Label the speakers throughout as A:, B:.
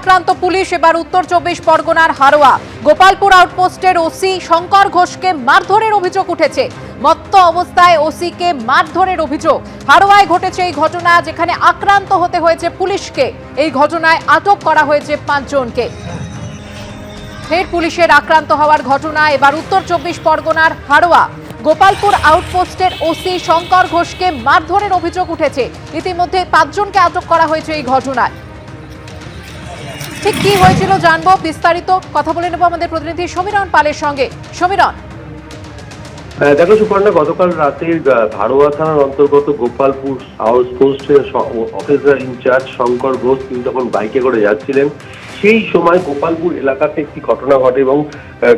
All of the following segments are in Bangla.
A: আক্রান্ত পুলিশ। এবার উত্তর 24 পরগনার হারোয়া গোপালপুর আউটপোস্টের ওসি শঙ্কর ঘোষকে মারধরের অভিযোগ উঠেছে। মত্ত অবস্থায় ওসিকে মারধরের অভিযোগ। হারোয়ায় ঘটেছে এই ঘটনা, যেখানে আক্রান্ত হতে হয়েছে পুলিশকে। এই ঘটনায় আটক করা হয়েছে 5 জনকে। ফের পুলিশের আক্রান্ত হওয়ার ঘটনা। এবার উত্তর 24 পরগনার হারোয়া গোপালপুর আউটপোস্টের ওসি শঙ্কর ঘোষকে মারধরের অভিযোগ উঠেছে। ইতিমধ্যে 5 জনকে আটক করা হয়েছে এই ঘটনায়। ঠিক কি হয়েছিল জানবো, বিস্তারিত কথা বলে নেব আমাদের প্রতিনিধি সমীরণ পালের সঙ্গে। সমীরণ,
B: দেখো সুপর্ণা, গতকাল রাতে হারোয়া থানার অন্তর্গত গোপালপুর আউটপোস্টের অফিসার ইনচার্জ শঙ্কর ঘোষ তিনি তখন বাইকে করে যাচ্ছিলেন। সেই সময় গোপালপুর এলাকাতে একটি ঘটনা ঘটে এবং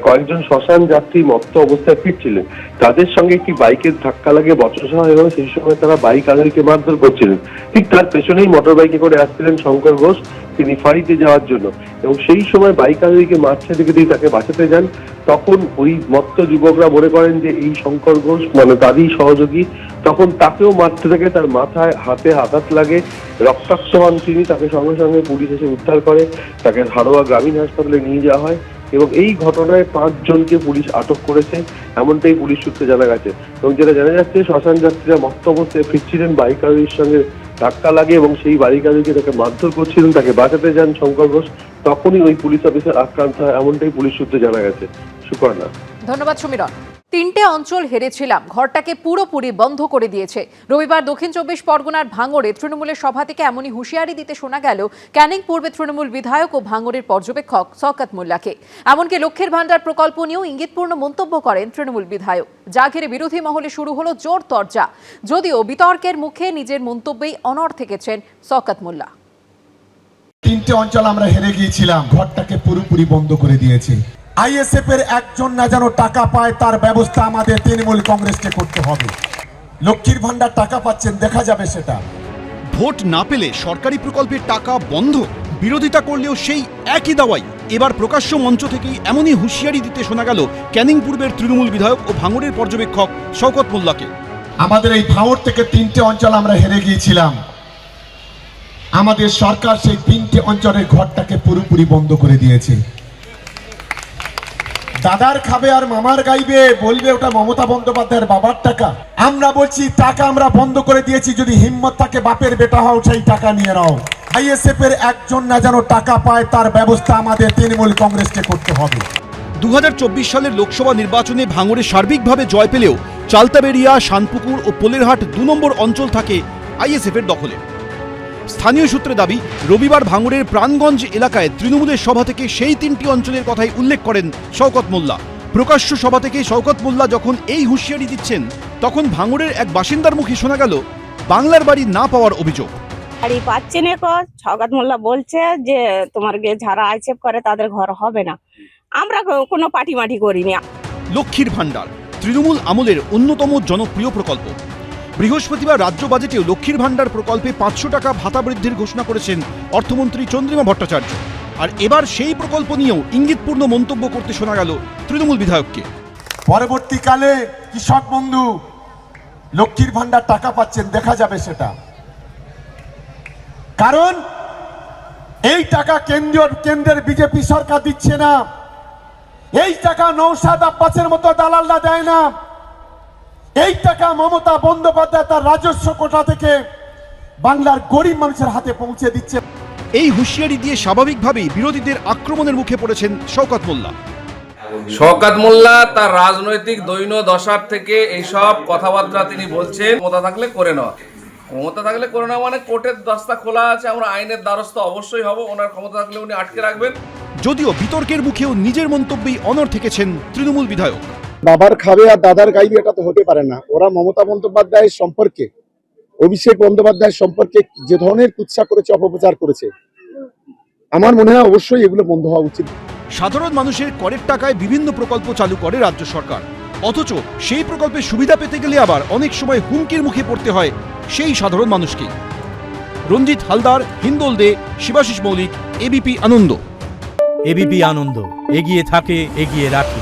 B: কয়েকজন শ্মশান যাত্রী মত্ত অবস্থায় ফিরছিলেন। তাদের সঙ্গে একটি বাইকের ধাক্কা লাগে বচসা হয় এবং সেই সময় তারা বাইক আরোহীকে মারধর করছিলেন। ঠিক তার পেছনেই মোটর বাইকে করে আসছিলেন শঙ্কর ঘোষ, তিনি ফাঁড়িতে যাওয়ার জন্য, এবং সেই সময় বাইক আরোহীকে মারছে দেখে তিনি তাকে বাঁচাতে যান। তখন ওই মত্ত যুবকরা মনে করেন যে এই শঙ্কর ঘোষ মানে তারই সহযোগী, তখন তাকেও মারতে থাকে। তার মাথায় হাতে আঘাত লাগে, রক্তাক্ত হন তিনি। তাকে সঙ্গে সঙ্গে পুলিশ এসে উদ্ধার করে, তাকে হারোয়া গ্রামীণ হাসপাতালে নিয়ে যাওয়া হয় এবং এই ঘটনায় 5 জনকে পুলিশ আটক করেছে, এমনটাই পুলিশ সূত্রে জানা গেছে। এবং যেটা জানা যাচ্ছে, শ্মশান যাত্রীরা মত্ত অবস্থায় ফিরছিলেন, বাইক আরোহীর সঙ্গে ধাক্কা লাগে এবং সেই বাইক আরোহীকে তাকে মারধর করছিলেন। তাকে বাঁচাতে যান শঙ্কর ঘোষ, তখনই ওই পুলিশ অফিসার আক্রান্ত হয়, এমনটাই পুলিশ সূত্রে জানা গেছে। সুপর্ণা,
A: ধন্যবাদ সমীরণ। 3টে অঞ্চল হেরেছিলাম, ঘরটাকে পুরোপুরি বন্ধ করে দিয়েছে। রবিবার দক্ষিণ 24 পরগনার ভাঙড়ে তৃণমূলের সভা থেকে এমনই হুঁশিয়ারি দিতে শোনা গেল ক্যানিং পূর্বে তৃণমূল বিধায়ক ও ভাঙড়ের পর্যবেক্ষক শওকত মোল্লাকে। এমনকি লক্ষ্মীর ভান্ডার প্রকল্প নিয়েও ইঙ্গিতপূর্ণ মন্তব্য করেন তৃণমূল বিধায়ক। যা ঘিরে বিরোধী মহলে শুরু হলো জোর তরজা। যদিও বিতর্কের মুখে নিজের মন্তব্যেই অনড় থেকেছেন শওকত মোল্লা।
C: 3টে অঞ্চল আমরা হেরে গিয়েছিলাম, ঘরটাকে পুরোপুরি বন্ধ করে দিয়েছে। আইএসএফ এর একজন না যেন টাকা পায় তার ব্যবস্থা আমাদের তৃণমূল কংগ্রেসকে করতে হবে। লক্ষ্মীর ভান্ডার টাকা পাচ্ছেন, দেখা যাবে সেটা।
D: ভোট না পেলে সরকারি প্রকল্পের টাকা বন্ধ, বিরোধিতা করলেও সেই একই দাওয়াই। এবার প্রকাশ্য মঞ্চ থেকেই এমনই হুঁশিয়ারি দিতে শোনা গেল ক্যানিং পূর্বের তৃণমূল বিধায়ক ও ভাঙড়ের পর্যবেক্ষক শওকত মোল্লাকে।
C: আমাদের এই ভাঙড় থেকে 3টে অঞ্চল আমরা হেরে গিয়েছিলাম, আমাদের সরকার সেই 3টে অঞ্চলের ঘরটাকে পুরোপুরি বন্ধ করে দিয়েছে। দাদার খাবে আর মামার গাইবে, বলবে ওটা মমতা বন্দ্যোপাধ্যায়ের বাবার টাকা। আমরা বলছি টাকা আমরা বন্ধ করে দিয়েছি, যদি হিম্মত থাকে বাপের বেটা হও, সেই টাকা নিয়ে নাও। আইএসএফ এর একজন না যেন টাকা পায় তার ব্যবস্থা আমাদের তৃণমূল কংগ্রেসকে করতে হবে।
D: 2024 সালের লোকসভা নির্বাচনে ভাঙড়ে সার্বিকভাবে জয় পেলেও চালতাবেড়িয়া, শানপুকুর ও পোলেরহাট 2 নম্বর অঞ্চল থাকে আইএসএফ এর দখলে। স্থানীয় সূত্রে দাবি, রবিবার ভাঙড়ের প্রাণগঞ্জ এলাকায় তৃণমূলের সভা থেকে সেই 3টি অঞ্চলের কথাই উল্লেখ করেন শওকত মোল্লা। প্রকাশ্য সভা থেকে শওকত মোল্লা যখন এই হুঁশিয়ারি দিচ্ছেন, তখন ভাঙড়ের এক বাসিন্দার মুখে শোনা গেল বাংলার বাড়ি না পাওয়ার অভিযোগ।
E: বাড়ি পাচ্ছে না, শওকত মোল্লা বলছে যে তোমার যারা আইসেফ করে তাদের ঘর হবে না। আমরা কোনো পার্টি মাটি করিনি।
D: লক্ষ্মীর ভান্ডার তৃণমূল আমলের অন্যতম জনপ্রিয় প্রকল্প। বৃহস্পতিবার রাজ্য বাজেটেও লক্ষ্মীর ভান্ডার প্রকল্পে 500 টাকা ভাতা বৃদ্ধির ঘোষণা করেছেন অর্থমন্ত্রী চন্দ্রিমা ভট্টাচার্য। আর এবার সেই প্রকল্প নিয়েও ইঙ্গিতপূর্ণ মন্তব্য করতে শোনা গেল তৃণমূল বিধায়ককে।
C: পরবর্তীকালে কৃষক বন্ধু, লক্ষ্মীর ভান্ডার টাকা পাচ্ছেন, দেখা যাবে সেটা। কারণ এই টাকা কেন্দ্রের বিজেপি সরকার দিচ্ছে না, এই টাকা নওশাদ আব্বাসের মতো দালালরা দেয় না, এই টাকা মমতা বন্দ্যোপাধ্যায় তার রাজস্ব কোটা থেকে বাংলার গরিব মানুষের হাতে পৌঁছে দিচ্ছে।
D: এই হুঁশিয়ারি দিয়ে স্বাভাবিকভাবেই বিরোধীদের আক্রমণের মুখে পড়েছেন শওকত মোল্লা।
F: শওকত মোল্লা তার রাজনৈতিক দৈন্য দশার থেকে এইসব কথাবার্তা তিনি বলছেন। ক্ষমতা থাকলে করে নেওয়া, ক্ষমতা থাকলে করে নেওয়া মানে কোর্টের দস্তা খোলা আছে, আমরা আইনের দ্বারস্থ অবশ্যই হব। ওনার ক্ষমতা থাকলে উনি আটকে রাখবেন।
D: যদিও বিতর্কের মুখেও নিজের মন্তব্যেই অনড় থেকেছেন তৃণমূল বিধায়ক।
G: বাবার খাবে আর দাদার গাইবে, এটা তো হতে পারে না। ওরা মমতা বন্দ্যোপাধ্যায়ের সম্পর্কে, অভিষেক বন্দ্যোপাধ্যায়ের সম্পর্কে যে ধরনের কুৎসা করেছে, অপপ্রচার করেছে, আমার মনে হয় অবশ্যই এগুলো বন্ধ হওয়া উচিত।
D: সাধারণ মানুষের করের টাকায় বিভিন্ন প্রকল্প চালু করে রাজ্য সরকার, অথচ সেই প্রকল্পের সুবিধা পেতে গেলে আবার অনেক সময় হুমকির মুখে পড়তে হয় সেই সাধারণ মানুষকে। রঞ্জিত হালদার, হিন্দোল দে, শিবাশিস মৌলিক, এবিপি আনন্দ।
H: এবিপি আনন্দ, এগিয়ে থাকে, এগিয়ে রাখে।